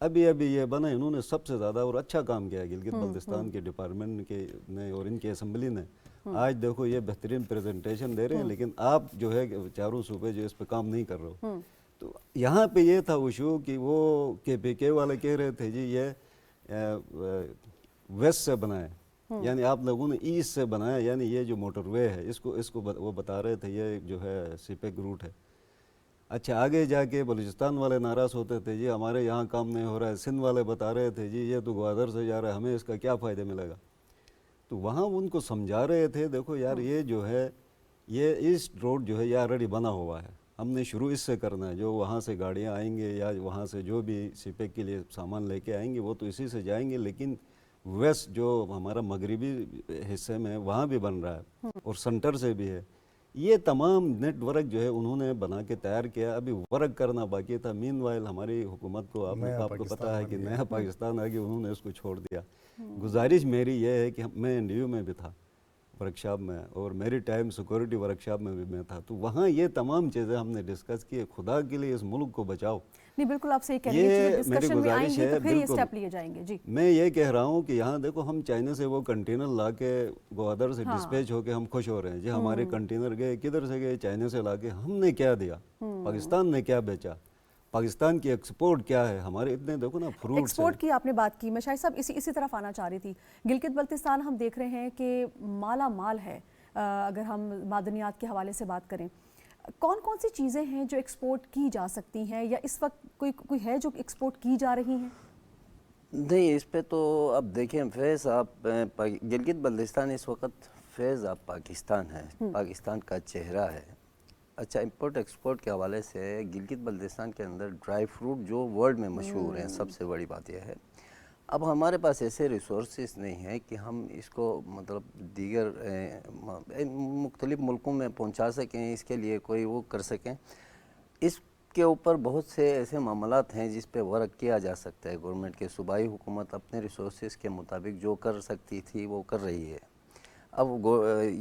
ابھی یہ بنا، انہوں نے سب سے زیادہ اور اچھا کام کیا ہے گلگت بلتستان کے ڈپارٹمنٹ کے نے اور ان کی اسمبلی نے. آج دیکھو یہ بہترین پریزنٹیشن دے رہے ہیں، لیکن آپ جو ہے چاروں صوبے جو اس پہ کام نہیں کر رہے ہو. تو یہاں پہ یہ تھا ایشو کہ وہ کے پی کے والے کہہ رہے تھے جی یہ ویسٹ سے بنا ہے، یعنی آپ لوگوں نے ایسٹ سے بنایا، یعنی یہ جو موٹر وے ہے اس کو وہ بتا رہے تھے یہ جو ہے سی پیک روٹ ہے. اچھا آگے جا کے بلوچستان والے ناراض ہوتے تھے جی ہمارے یہاں کام نہیں ہو رہا ہے، سندھ والے بتا رہے تھے جی یہ تو گوادر سے جا رہا ہے، ہمیں اس کا کیا فائدہ ملے گا. تو وہاں ان کو سمجھا رہے تھے دیکھو یار یہ جو ہے یہ ایسٹ روڈ جو ہے یہ آلریڈی بنا ہوا ہے، ہم نے شروع اس سے کرنا ہے. جو وہاں سے گاڑیاں آئیں گے یا وہاں سے جو بھی سی پیک کے لیے سامان لے کے آئیں گے وہ تو اسی سے جائیں گے، لیکن ویسٹ جو ہمارا مغربی حصے میں وہاں بھی بن رہا ہے اور سنٹر سے بھی ہے. یہ تمام نیٹ ورک جو ہے انہوں نے بنا کے تیار کیا، ابھی ورک کرنا باقی تھا. مین وائل ہماری حکومت کو آپ کو پتہ ہے کہ نیا پاکستان آ گیا، انہوں نے اس کو چھوڑ دیا. گزارش میری یہ ہے کہ میں این ڈی یو میں بھی تھا ورکشاپ میں، اور میری ٹائم سیکورٹی ورکشاپ میں بھی میں تھا، تو وہاں یہ تمام چیزیں ہم نے ڈسکس کی. خدا کے لیے اس ملک کو بچاؤ. نہیں بالکل آپ صحیح کہہ رہے ہیں، یہ میری ڈسکشن میں آئیں گزارش گے ہے. تو پھر یہ بالکل سٹیپ لیے جائیں گے. جی میں یہ کہہ رہا ہوں کہ یہاں دیکھو ہم چائنا سے وہ کنٹینر لا کے گوادر سے ڈسپیچ ہو کے ہم خوش ہو رہے ہیں جی ہمارے کنٹینر گئے کدھر سے گئے، چائنا سے لا کے. ہم نے کیا دیا، پاکستان نے کیا بیچا، پاکستان کی ایکسپورٹ کیا ہے. ہمارے اتنے دیکھو نا فروٹس ایکسپورٹ کی آپ نے بات کی، میں شاہد صاحب اسی طرف آنا چاہ رہی تھی. گلگت بلتستان ہم دیکھ رہے ہیں کہ مالا مال ہے، اگر ہم معدنیات کے حوالے سے بات کریں. کون کون سی چیزیں ہیں جو ایکسپورٹ کی جا سکتی ہیں، یا اس وقت کوئی ہے جو ایکسپورٹ کی جا رہی ہیں؟ نہیں اس پہ تو اب دیکھیں فیض آپ گلگت بلتستان اس وقت فیض آپ پاکستان ہے، پاکستان کا چہرہ ہے. اچھا امپورٹ ایکسپورٹ کے حوالے سے گلگت بلتستان کے اندر ڈرائی فروٹ جو ورلڈ میں مشہور ہیں، سب سے بڑی بات یہ ہے. اب ہمارے پاس ایسے ریسورسز نہیں ہیں کہ ہم اس کو مطلب دیگر مختلف ملکوں میں پہنچا سکیں، اس کے لیے کوئی وہ کر سکیں. اس کے اوپر بہت سے ایسے معاملات ہیں جس پہ ورک کیا جا سکتا ہے. گورنمنٹ کے صوبائی حکومت اپنے ریسورسز کے مطابق جو کر سکتی تھی وہ کر رہی ہے. اب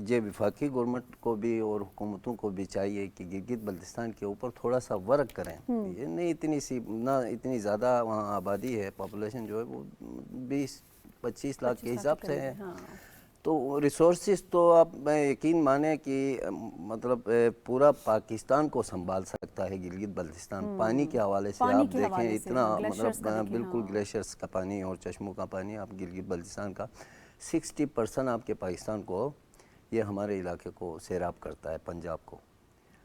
یہ وفاقی گورنمنٹ کو بھی اور حکومتوں کو بھی چاہیے کہ گلگت بلتستان کے اوپر تھوڑا سا ورک کریں. یہ نہیں اتنی زیادہ وہاں آبادی ہے، پاپولیشن جو ہے وہ 20-25 لاکھ کے حساب سے ہے. تو ریسورسز تو آپ یقین مانیں کہ مطلب پورا پاکستان کو سنبھال سکتا ہے گلگت بلتستان. پانی کے حوالے سے آپ دیکھیں اتنا مطلب بالکل گلیشیئرس کا پانی اور چشموں کا پانی آپ گلگت بلتستان کا 60% آپ کے پاکستان کو یہ ہمارے علاقے کو سیراب کرتا ہے، پنجاب کو.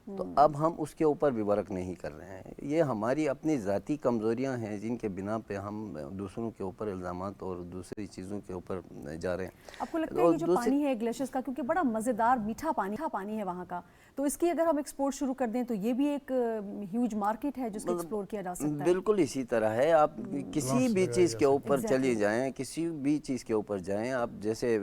تو اب ہم اس کے اوپر بھی ورک نہیں کر رہے ہیں. یہ ہماری اپنی ذاتی کمزوریاں ہیں جن کے بنا پہ ہم دوسروں کے اوپر الزامات اور دوسری چیزوں کے اوپر جا رہے ہیں. آپ کو لگتا ہے یہ جو پانی ہے گلیشیئرز کا، کیونکہ بڑا مزیدار میٹھا پانی ہے وہاں کا، تو اس کی اگر ہم ایکسپورٹ شروع کر دیں تو یہ بھی ایک ہیوج مارکیٹ ہے جس کو ایکسپلور کیا جا سکتا ہے. بالکل اسی طرح ہے. آپ کسی بھی چیز کے اوپر چلی جائیں، کسی بھی چیز کے اوپر جائیں، آپ جیسے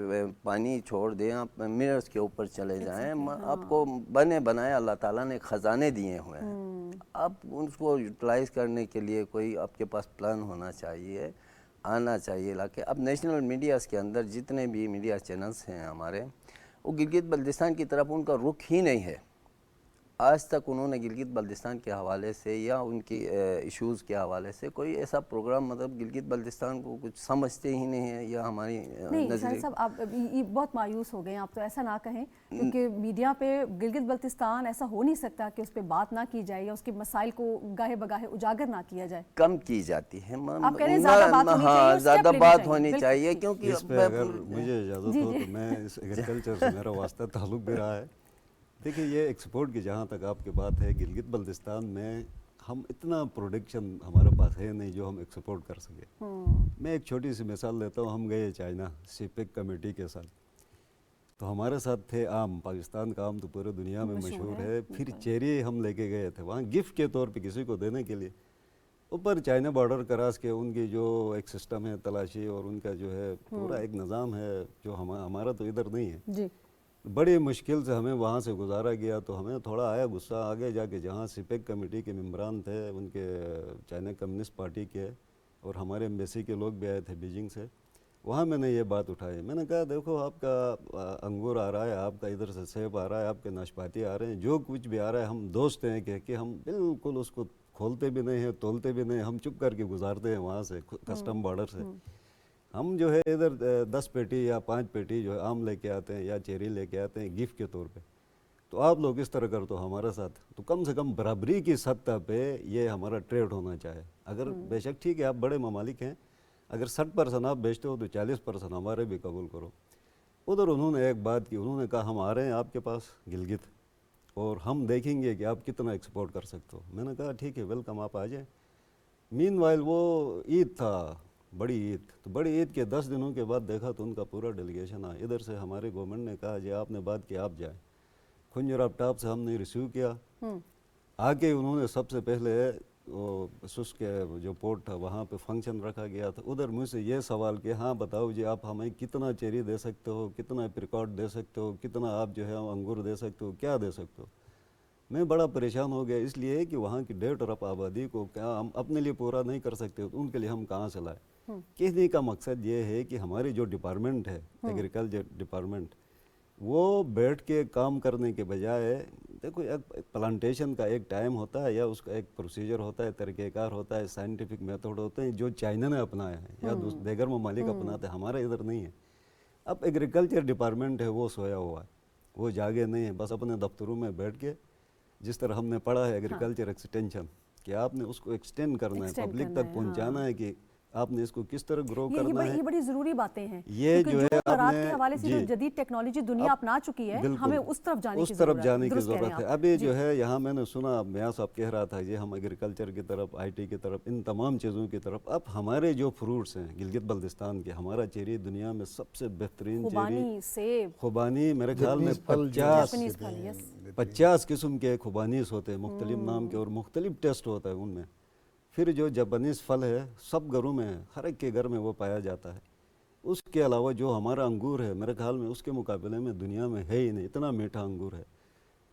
پانی چھوڑ دیں، آپ منرلس کے اوپر چلے جائیں، آپ کو بنے بنائے اللہ تعالیٰ نے خزانے دیے ہوئے ہیں. اب اس کو یوٹیلائز کرنے کے لیے کوئی آپ کے پاس پلان ہونا چاہیے، آنا چاہیے علاقے. اب نیشنل میڈیاز کے اندر جتنے بھی میڈیا چینلز ہیں ہمارے، وہ گلگت بلتستان کی طرف ان کا رخ ہی نہیں ہے. آج تک انہوں نے گلگت بلتستان کے حوالے سے یا ان کی ایشوز کے حوالے سے کوئی ایسا پروگرام مطلب گلگت بلتستان کو کچھ سمجھتے ہی نہیں ہیں یا ہماری نہیں. شاہد صاحب آپ بہت مایوس ہو گئے ہیں، آپ تو ایسا نہ کہیں، کیونکہ میڈیا پہ گلگت بلتستان ایسا ہو نہیں سکتا کہ اس پہ بات نہ کی جائے یا اس کے مسائل کو گاہے بگاہے اجاگر نہ کیا جائے. کم کی جاتی ہے. آپ کہہ رہے ہیں زیادہ بات ہونی چاہیے، ہاں زیادہ بات ہونی چاہیے کیونکہ اس پہ اگر مجھے اجازت ہو تو میں اس ایگریکلچر سے میرا واسطہ تعلق بھی رہا ہے. دیکھیں یہ ایکسپورٹ کی جہاں تک آپ کی بات ہے، گلگت بلتستان میں ہم اتنا پروڈکشن ہمارے پاس ہے نہیں جو ہم ایکسپورٹ کر سکے. میں ایک چھوٹی سی مثال دیتا ہوں. ہم گئے چائنا سی پیک کمیٹی کے ساتھ، تو ہمارے ساتھ تھے آم. پاکستان کا آم تو پورے دنیا میں مشہور ہے. پھر چیری ہم لے کے گئے تھے وہاں گفٹ کے طور پہ کسی کو دینے کے لیے. اوپر چائنا بارڈر کراس کے ان کی جو ایک سسٹم ہے تلاشی اور ان کا جو ہے پورا ایک نظام ہے جو ہمارا تو ادھر نہیں ہے. جی بڑی مشکل سے ہمیں وہاں سے گزارا گیا. تو ہمیں تھوڑا آیا غصہ. آگے جا کے جہاں سی پیک کمیٹی کے ممبران تھے ان کے چائنا کمیونسٹ پارٹی کے اور ہمارے ایمبیسی کے لوگ بھی آئے تھے بیجنگ سے، وہاں میں نے یہ بات اٹھائی. میں نے کہا دیکھو آپ کا انگور آ رہا ہے، آپ کا ادھر سے سیب آ رہا ہے، آپ کے ناشپاتی آ رہے ہیں، جو کچھ بھی آ رہا ہے، ہم دوست ہیں کہ ہم بالکل اس کو کھولتے بھی نہیں ہیں, تولتے بھی نہیں, ہم چپ کر کے گزارتے ہیں وہاں سے کسٹم بارڈر سے. ہم جو ہے ادھر 10 پیٹی یا 5 پیٹی جو ہے آم لے کے آتے ہیں یا چیری لے کے آتے ہیں گفٹ کے طور پہ. تو آپ لوگ اس طرح کرتے ہو ہمارے ساتھ, تو کم سے کم برابری کی سطح پہ یہ ہمارا ٹریڈ ہونا چاہے. اگر بے شک ٹھیک ہے آپ بڑے ممالک ہیں, اگر 60% آپ بیچتے ہو تو 40% ہمارے بھی قبول کرو. ادھر انہوں نے ایک بات کی, انہوں نے کہا ہم آ رہے ہیں آپ کے پاس گلگت اور ہم دیکھیں گے کہ آپ کتنا ایکسپورٹ کر سکتے ہو. میں نے کہا ٹھیک ہے ویلکم, آپ آ جائیں. مین وائل وہ عید تھا, بڑی عید, تو بڑی عید کے 10 دنوں کے بعد دیکھا تو ان کا پورا ڈیلیگیشن آیا. ادھر سے ہمارے گورنمنٹ نے کہا جی آپ نے بات کی آپ جائیں. کنجر آف ٹاپ سے ہم نے ریسیو کیا. آ کے انہوں نے سب سے پہلے وہ سس کے جو پورٹ تھا وہاں پہ فنکشن رکھا گیا تھا. ادھر مجھ سے یہ سوال کہ ہاں بتاؤ جی آپ ہمیں کتنا چیری دے سکتے ہو, کتنا پریکاٹ دے سکتے ہو, کتنا آپ جو ہے انگور دے سکتے ہو, کیا دے سکتے ہو. میں بڑا پریشان ہو گیا اس لیے کہ وہاں کی 1.5 ارب آبادی کو کیا ہم اپنے لیے پورا نہیں کر سکتے, تو ان کے لیے ہم کہاں سے لائیں. کہنے کا مقصد یہ ہے کہ ہماری جو ڈپارٹمنٹ ہے ایگریکلچر ڈپارٹمنٹ, وہ بیٹھ کے کام کرنے کے بجائے, دیکھو ایک پلانٹیشن کا ایک ٹائم ہوتا ہے یا اس کا ایک پروسیجر ہوتا ہے, طریقہ کار ہوتا ہے, سائنٹیفک میتھڈ ہوتے ہیں جو چائنا نے اپنایا ہے یا دیگر ممالک اپناتے ہیں, ہمارے ادھر نہیں ہے. اب ایگریکلچر ڈپارٹمنٹ ہے وہ سویا ہوا ہے, وہ جاگے نہیں ہے, بس اپنے دفتروں میں بیٹھ کے جس طرح ہم نے پڑھا ہے ایگریکلچر ایکسٹینشن کہ آپ نے اس کو ایکسٹینڈ کرنا ہے, پبلک تک پہنچانا ہے کہ آپ نے اس کو کس طرح گرو کرنا ہے. یہ بڑی ضروری باتیں ہیں یہ کیونکہ جو جو ہے زراعت کے حوالے سے جو جدید ٹیکنالوجی دنیا اپنا چکی ہے, ہمیں اس طرف جانے کی ضرورت ہے. ابھی جو ہے یہاں میں نے سنا میاں صاحب کہہ رہا تھا یہ ہم ایگریکلچر کی طرف, آئی ٹی کی طرف, ان تمام چیزوں کی طرف. اب ہمارے جو فروٹس ہیں گلگت بلتستان کے, ہمارا چیری دنیا میں سب سے بہترین چیری, سیب, خوبانی, میرے خیال میں 50 قسم کے خوبانیز ہوتے ہیں مختلف نام کے اور مختلف ٹیسٹ ہوتا ہے ان میں. پھر جو جاپانیز پھل ہے سب گھروں میں ہے, ہر ایک کے گھر میں وہ پایا جاتا ہے. اس کے علاوہ جو ہمارا انگور ہے میرے خیال میں اس کے مقابلے میں دنیا میں ہے ہی نہیں, اتنا میٹھا انگور ہے.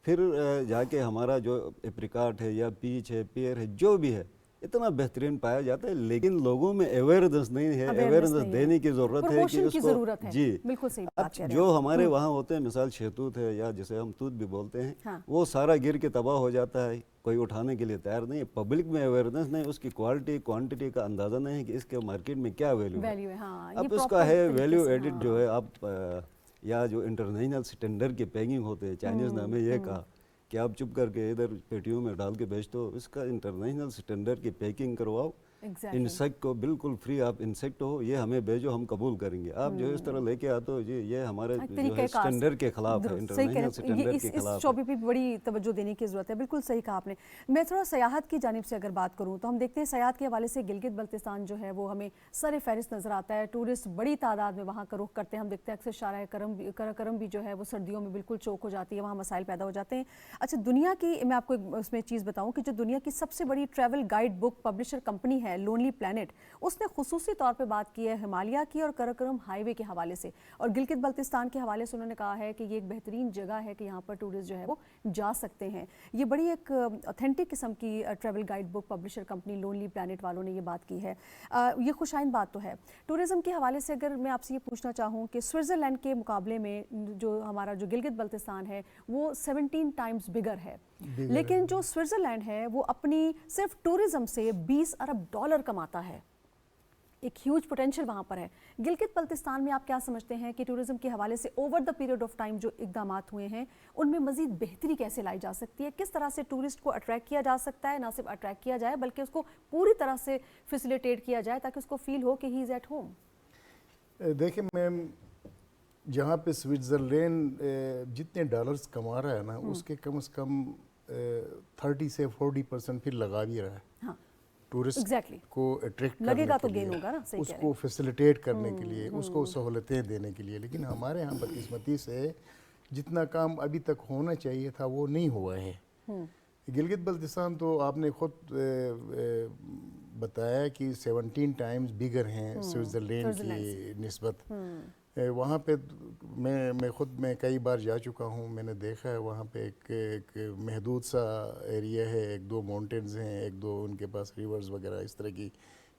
پھر جا کے ہمارا جو اپریکاٹ ہے یا پیچ ہے, پیئر ہے, جو بھی ہے اتنا بہترین پایا جاتا ہے, لیکن لوگوں میں اویئرنیس نہیں ہے. اویئرنیس دینے کی ضرورت ہے کہ اس کو, جی بالکل صحیح بات ہے. جو ہمارے وہاں ہوتے ہیں مثال شہتوت ہے یا جسے ہم توت بھی بولتے ہیں, وہ سارا گر کے تباہ ہو جاتا ہے, کوئی اٹھانے کے لیے تیار نہیں ہے. پبلک میں اویئرنیس نہیں, اس کی کوالٹی کوانٹٹی کا اندازہ نہیں ہے کہ اس کے مارکیٹ میں کیا ویلیو ہے. اب اس کا ہے ویلیو ایڈٹ جو ہے آپ, یا جو انٹرنیشنل اسٹینڈرڈ کے پیکنگ ہوتے ہیں, چائنیز نے ہمیں یہ کہا کہ آپ چپ کر کے ادھر پیٹیوں میں ڈال کے بیچ دو, اس کا انٹرنیشنل اسٹینڈرڈ کی پیکنگ کرواؤ. انسیکٹ کو بالکل فری, آپ انسیکٹ ہو یہ ہمیں بھیجو ہم قبول کریں گے. آپ جو اس طرح لے کے آتے ہو جی یہ ہمارے جو ہے اسٹینڈرڈ کے خلاف ہے, انٹرنیشنل اسٹینڈرڈ کے خلاف ہے. اس شعبے پہ بڑی توجہ دینے کی ضرورت ہے. بالکل صحیح کہا آپ نے. میں تھوڑا سیاحت کی جانب سے اگر بات کروں تو ہم دیکھتے ہیں سیاحت کے حوالے سے گلگت بلتستان جو ہے وہ ہمیں سر فہرست نظر آتا ہے. ٹورسٹ بڑی تعداد میں وہاں کا رخ کرتے ہیں. ہم دیکھتے ہیں اکثر شارع کرم بھی جو ہے وہ سردیوں میں بالکل چوک ہو جاتی ہے, وہاں مسائل پیدا ہو جاتے ہیں. اچھا, دنیا کی میں آپ کو اس میں چیز بتاؤں کہ جو دنیا کی سب سے بڑی travel guide book publisher company ہے لونلی پلانٹ, اس نے خصوصی طور پہ بات کی ہے ہمالیہ کی اور کراکرم ہائی وے کے حوالے سے, اور گلگت بلتستان کے حوالے سے انہوں نے کہا ہے کہ یہ ایک بہترین جگہ ہے کہ یہاں پر ٹورسٹ جو ہے وہ جا سکتے ہیں. یہ بڑی ایک اوتھینٹک قسم کی travel guide book publisher company lonely plant والوں نے یہ بات کی ہے. یہ خوش آئند بات تو ہے. ٹورزم کے حوالے سے اگر میں آپ سے یہ پوچھنا چاہوں کہ سوئٹزرلینڈ کے مقابلے میں جو ہمارا جو گلگت بلتستان ہے وہ 17 ٹائمز بگر ہے, لیکن جو سوئٹزرلینڈ ہے وہ اپنی صرف ٹورزم سے $20 ارب کماتا ہے. ایک ہیوج پوٹینشل وہاں پر ہے. گلگت بلتستان میں آپ کیا سمجھتے ہیں کہ ٹورزم کے حوالے سے over the period of time جو اقدامات ہوئے ہیں ان میں مزید بہتری کیسے لائی جا سکتی ہے؟ کس طرح سے ٹورسٹ کو اٹریکٹ کیا جا سکتا ہے, نہ صرف اٹریکٹ کیا جائے بلکہ اس کو پوری طرح سے فیسیلیٹیٹ کیا جائے تاکہ اس کو فیل ہو کہ ہی از ایٹ ہوم؟ دیکھیں میم, جہاں پہ سوئٹزرلینڈ جتنے ڈالرز کما رہا ہے نا اس کے کم از کم 30 سے 40% پھر لگا بھی رہا ہے ٹورسٹ کو اٹریکٹ کرنے کے لیے, اس کو فیسیلیٹیٹ کرنے کے لیے, اس کو سہولتیں دینے کے لیے. لیکن ہمارے ہاں بدقسمتی سے جتنا کام ابھی تک ہونا چاہیے تھا وہ نہیں ہوا ہے. گلگت بلتستان تو آپ نے خود بتایا کہ 17 ٹائمز بگر ہیں سوئٹزرلینڈ کی نسبت. وہاں پہ میں خود کئی بار جا چکا ہوں, میں نے دیکھا ہے وہاں پہ ایک محدود سا ایریا ہے, 1-2 ماؤنٹینز ہیں, 1-2 ان کے پاس ریورز وغیرہ اس طرح کی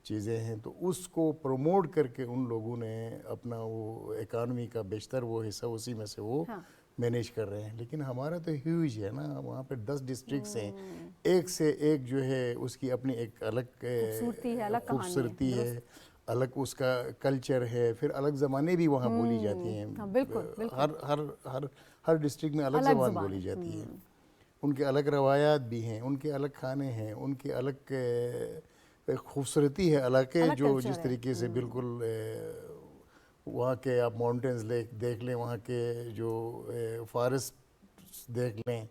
چیزیں ہیں، تو اس کو پروموٹ کر کے ان لوگوں نے اپنا وہ اکانومی کا بیشتر وہ حصہ اسی میں سے وہ مینیج کر رہے ہیں. لیکن ہمارا تو ہیوج ہے نا، وہاں پہ 10 ڈسٹرکٹس ہیں، ایک سے ایک جو ہے اس کی اپنی ایک الگ خوبصورتی ہے، الگ اس کا کلچر ہے، پھر الگ زبانیں بھی وہاں بولی جاتی ہیں. ہر ڈسٹرکٹ میں الگ زبان بولی جاتی ہے. ان کے الگ روایات بھی ہیں، ان کے الگ کھانے ہیں، ان کے الگ خوبصورتی ہے علاقے جو جس طریقے سے بالکل وہاں کے آپ ماؤنٹینز دیکھ لیں، وہاں کے جو فارسٹ دیکھ لیں،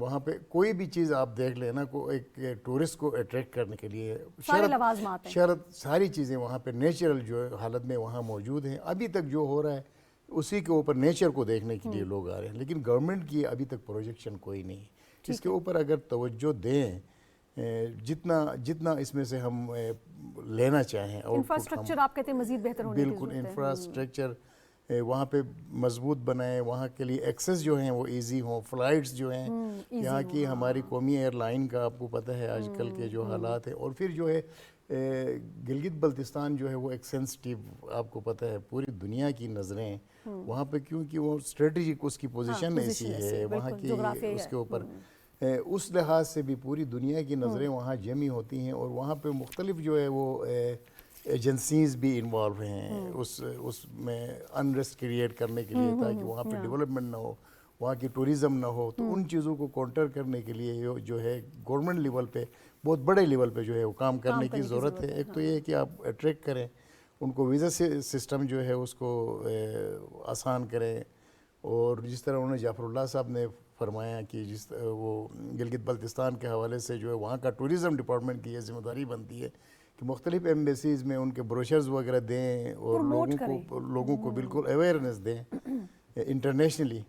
وہاں پہ کوئی بھی چیز آپ دیکھ لیں نا، کو ایک ٹورسٹ کو اٹریکٹ کرنے کے لیے شرط ساری چیزیں وہاں پہ نیچرل جو حالت میں وہاں موجود ہیں. ابھی تک جو ہو رہا ہے اسی کے اوپر نیچر کو دیکھنے کے لیے لوگ آ رہے ہیں، لیکن گورنمنٹ کی ابھی تک پروجیکشن کوئی نہیں ہے. اس کے اوپر اگر توجہ دیں، جتنا اس میں سے ہم لینا چاہیں، اور انفراسٹرکچر آپ کہتے ہیں مزید بہتر ہونے کی ضرورت ہے. بالکل انفراسٹرکچر وہاں پہ مضبوط بنائیں، وہاں کے لیے ایکسیس جو ہیں وہ ایزی ہوں، فلائٹس جو ہیں یہاں کی ہماری قومی ایئر لائن کا آپ کو پتہ ہے آج کل کے جو حالات ہیں. اور پھر جو ہے گلگت بلتستان جو ہے وہ ایک سینسٹیو، آپ کو پتہ ہے پوری دنیا کی نظریں وہاں پہ، کیونکہ وہ اسٹریٹجک اس کی پوزیشن ایسی ہے وہاں کی، اس کے اوپر اس لحاظ سے بھی پوری دنیا کی نظریں وہاں جمع ہوتی ہیں. اور وہاں پہ مختلف جو ہے وہ ایجنسیز بھی انوالو ہیں اس میں انریسٹ کریٹ کرنے کے لیے، تاکہ وہاں پہ ڈیولپمنٹ نہ ہو، وہاں کی ٹوریزم نہ ہو. تو ان چیزوں کو کاؤنٹر کرنے کے لیے جو ہے گورنمنٹ لیول پہ، بہت بڑے لیول پہ جو ہے وہ کام کرنے کی ضرورت ہے. ایک تو یہ ہے کہ آپ اٹریکٹ کریں ان کو، ویزا سسٹم جو ہے اس کو آسان کریں. اور جس طرح انہوں نے جعفر اللہ صاحب نے فرمایا کہ وہ گلگت بلتستان کے حوالے سے جو ہے وہاں کا ٹوریزم ڈپارٹمنٹ کی یہ ذمہ داری بنتی ہے کہ مختلف ایمبیسیز میں ان کے بروشرز وغیرہ دیں اور لوگوں کو بالکل اویئرنیس دیں انٹرنیشنلی.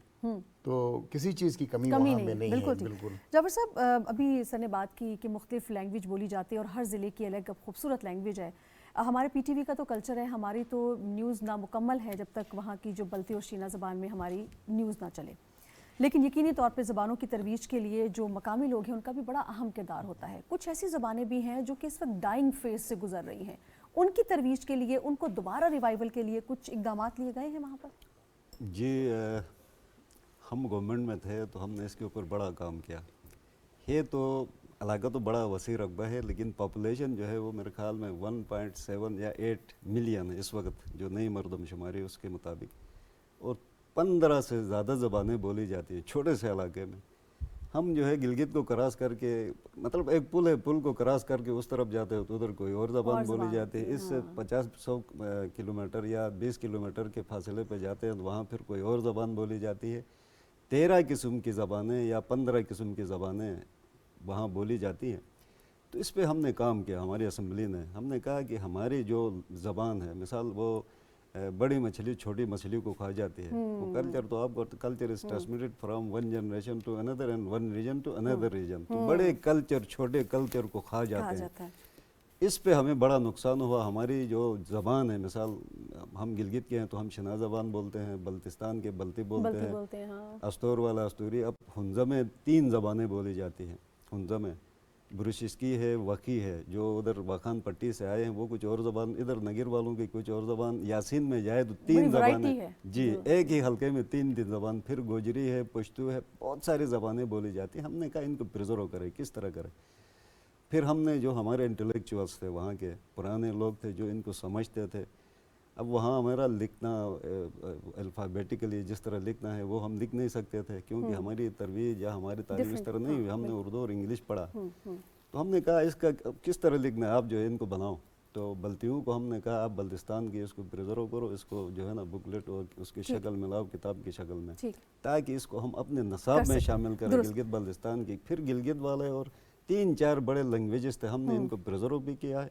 تو کسی چیز کی کمی وہاں میں نہیں ہے. بالکل. جعفر صاحب، ابھی سر نے بات کی کہ مختلف لینگویج بولی جاتی ہے اور ہر ضلع کی الگ خوبصورت لینگویج ہے. ہمارے پی ٹی وی کا تو کلچر ہے، ہماری تو نیوز نامکمل ہے جب تک وہاں کی جو بلتی اور شینا زبان میں ہماری نیوز نہ چلے. لیکن یقینی طور پہ زبانوں کی ترویج کے لیے جو مقامی لوگ ہیں ان کا بھی بڑا اہم کردار ہوتا ہے. کچھ ایسی زبانیں بھی ہیں جو کہ اس وقت ڈائنگ فیز سے گزر رہی ہیں، ان کی ترویج کے لیے، ان کو دوبارہ ریوائیول کے لیے کچھ اقدامات لیے گئے ہیں وہاں پر؟ جی، ہم گورنمنٹ میں تھے تو ہم نے اس کے اوپر بڑا کام کیا. یہ تو علاقہ تو بڑا وسیع رقبہ ہے، لیکن پاپولیشن جو ہے وہ میرے خیال میں 1.7 یا 8 ملین ہے اس وقت، جو نئی مردم شماری اس کے مطابق. اور 15 سے زیادہ زبانیں بولی جاتی ہیں چھوٹے سے علاقے میں. ہم جو ہے گلگت کو کراس کر کے، مطلب ایک پل ہے، پل کو کراس کر کے اس طرف جاتے ہیں تو ادھر کوئی اور زبان بولی جاتی ہے. اس سے 50-100 کلومیٹر یا 20 کلومیٹر کے فاصلے پہ جاتے ہیں تو وہاں پھر کوئی اور زبان بولی جاتی ہے. 13 قسم کی زبانیں یا 15 قسم کی زبانیں وہاں بولی جاتی ہیں. تو اس پہ ہم نے کام کیا، ہماری اسمبلی نے. ہم نے کہا کہ ہماری جو زبان ہے، مثال وہ بڑی مچھلی چھوٹی مچھلی کو کھا جاتی ہے. وہ کلچر تو آپ کو، culture is transmitted from one generation to another and one region to another region. تو بڑے کلچر چھوٹے کلچر کو کھا جاتے ہیں. اس پہ ہمیں بڑا نقصان ہوا. ہماری جو زبان ہے، مثال ہم گلگت کے ہیں تو ہم شنا زبان بولتے ہیں، بلتستان کے بلتی بولتے ہیں، استور والا استوری. اب ہنزہ میں 3 زبانیں بولی جاتی ہیں. ہنزہ میں بروشسکی ہے، وقی ہے، جو ادھر واخان پٹی سے آئے ہیں وہ کچھ اور زبان، ادھر نگر والوں کی کچھ اور زبان. یاسین میں جائے تو 3 زبانیں، جی ایک ہی حلقے میں 3 زبان. پھر گوجری ہے، پشتو ہے، بہت ساری زبانیں بولی جاتی ہیں. ہم نے کہا ان کو پریزرو کرے، کس طرح کرے. پھر ہم نے جو ہمارے انٹلیکچوئلس تھے وہاں کے پرانے لوگ تھے جو ان کو سمجھتے تھے. اب وہاں ہمارا لکھنا الفابیٹیکلی جس طرح لکھنا ہے وہ ہم لکھ نہیں سکتے تھے، کیونکہ ہماری ترویج یا ہماری تعلیم اس طرح نہیں ہوئی. ہم نے اردو اور انگلش پڑھا. تو ہم نے کہا اس کا کس طرح لکھنا ہے، آپ جو ہے ان کو بناؤ. تو بلتیوں کو ہم نے کہا آپ بلتستان کی اس کو پریزرو کرو، اس کو جو ہے نا بکلیٹ اور اس کی شکل میں لاؤ، کتاب کی شکل میں، تاکہ اس کو ہم اپنے نصاب میں شامل کریں گلگت بلتستان کی. پھر گلگت والے اور 3-4 بڑے لینگویجز تھے، ہم نے ان کو پریزرو بھی کیا ہے.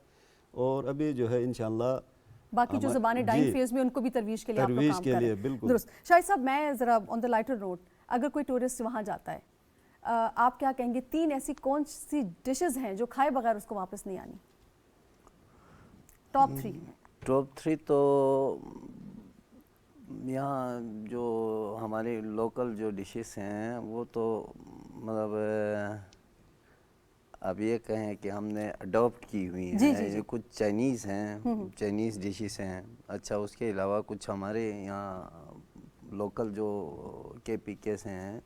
اور ابھی جو ہے انشاءاللہ باقی جو زبانیں ڈائنگ فیز میں ان کو بھی ترویج کے لیے آپ لوگ کام کر رہے ہیں. بالکل درست. شاہد صاحب، میں ذرا آن دا لائٹر نوٹ، اگر کوئی ٹورسٹ وہاں جاتا ہے، آپ کیا کہیں گے 3 ایسی کون سی ڈشز ہیں جو کھائے بغیر اس کو واپس نہیں آنی؟ ٹاپ 3. ٹاپ 3 تو یہاں جو ہماری لوکل جو ڈشز ہیں وہ تو مطلب اب یہ کہیں کہ ہم نے اڈاپٹ کی ہوئی جی، ہیں، یہ کچھ چائنیز ہیں، چائنیز ڈشز ہیں، اچھا اس کے علاوہ کچھ ہمارے یہاں لوکل جو کے پی کے سے ہیں،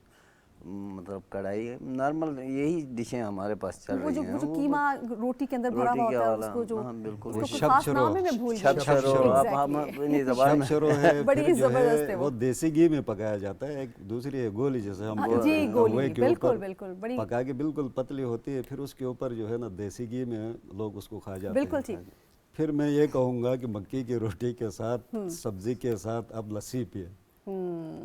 مطلب کڑھائی نارمل یہی ڈشیں ہمارے پاس چل وہ رہی جو ہیں، وہ جو قیمہ روٹی کے اندر بھرا روٹی ہوا کے ہوتا ہے والا، اس کو جو ہاں بالکل، اس کو شب کوئی خاص شرو، نام ہے، میں بھول شب گئی شرو، اب ہم Exactly. اپنی زبان شب شروع ہے، بڑی پھر جو زبردست ہے ہے وہ۔ وہ دیسی گھی میں پکایا جاتا ہے، ایک دوسری ہے گولی جیسے ہم بولتے جی ہیں، گولی، توے کے بالکل اوپر بالکل، بڑی پکا کے بالکل پتلی ہوتی ہے، پھر اس کے اوپر جو ہے نا دیسی گھی میں لوگ اس کو کھا جاتے بالکل ہیں۔ ٹھیک۔ پھر میں یہ کہوں گا کہ مکی کی روٹی کے ساتھ سبزی کے ساتھ اب لسی پیے،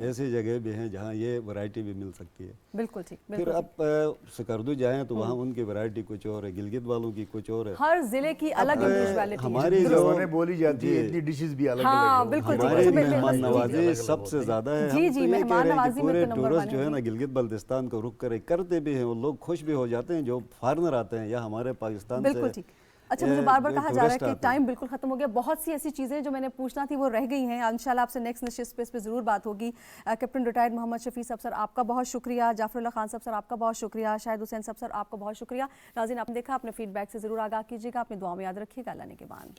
ایسی جگہ بھی ہیں جہاں یہ ورائٹی بھی مل سکتی ہے۔ بالکل ٹھیک، پھر بالکل ٹھیک۔ اب سکردو جائیں تو وہاں ان کی ورائٹی کچھ اور ہے، گلگت والوں کی کچھ اور ہے۔ ہر ضلع کی الگ انڈیویجوالٹی ہے۔ ہماری جتنی جو زبانیں بولی جاتی ہیں اتنی ڈشز بھی الگ ہاں، الگ بالکل ٹھیک۔ ہماری اچھا، مہمان جی، نوازی سب سے زیادہ ہے۔ جی، ہم جی، تو یہ کہہ مہمان رہے ہیں نوازی کہ میں پورے تو نمبر ٹورسٹ ون جو ہے، ہے نا جی۔ گلگت بلتستان کو رک کرتے بھی ہیں، وہ لوگ خوش بھی ہو جاتے ہیں جو فارنر آتے ہیں یا ہمارے پاکستان سے۔ بالکل ٹھیک۔ اچھا، مجھے بار بار جو کہا جا رہا ہے ٹورسٹ کہ آتے ہیں۔ ٹائم بالکل ختم ہو گیا، بہت سی ایسی چیزیں جو میں نے پوچھنا تھی وہ رہ گئی ہیں، انشاءاللہ آپ سے نیکسٹ نشست پہ اس پہ ضرور بات ہوگی۔ کیپٹن ریٹائرڈ محمد شفیع صاحب سر آپ کا بہت شکریہ، جعفر اللہ خان صاحب سر آپ کا بہت شکریہ، شاہد حسین صاحب سر آپ کا بہت شکریہ۔ ناظرین آپ نے دیکھا، اپنے فیڈ بیک سے ضرور آگاہ کیجیے گا، اپنی دعاؤں میں یاد رکھیے گا، اللہ نے کے بان۔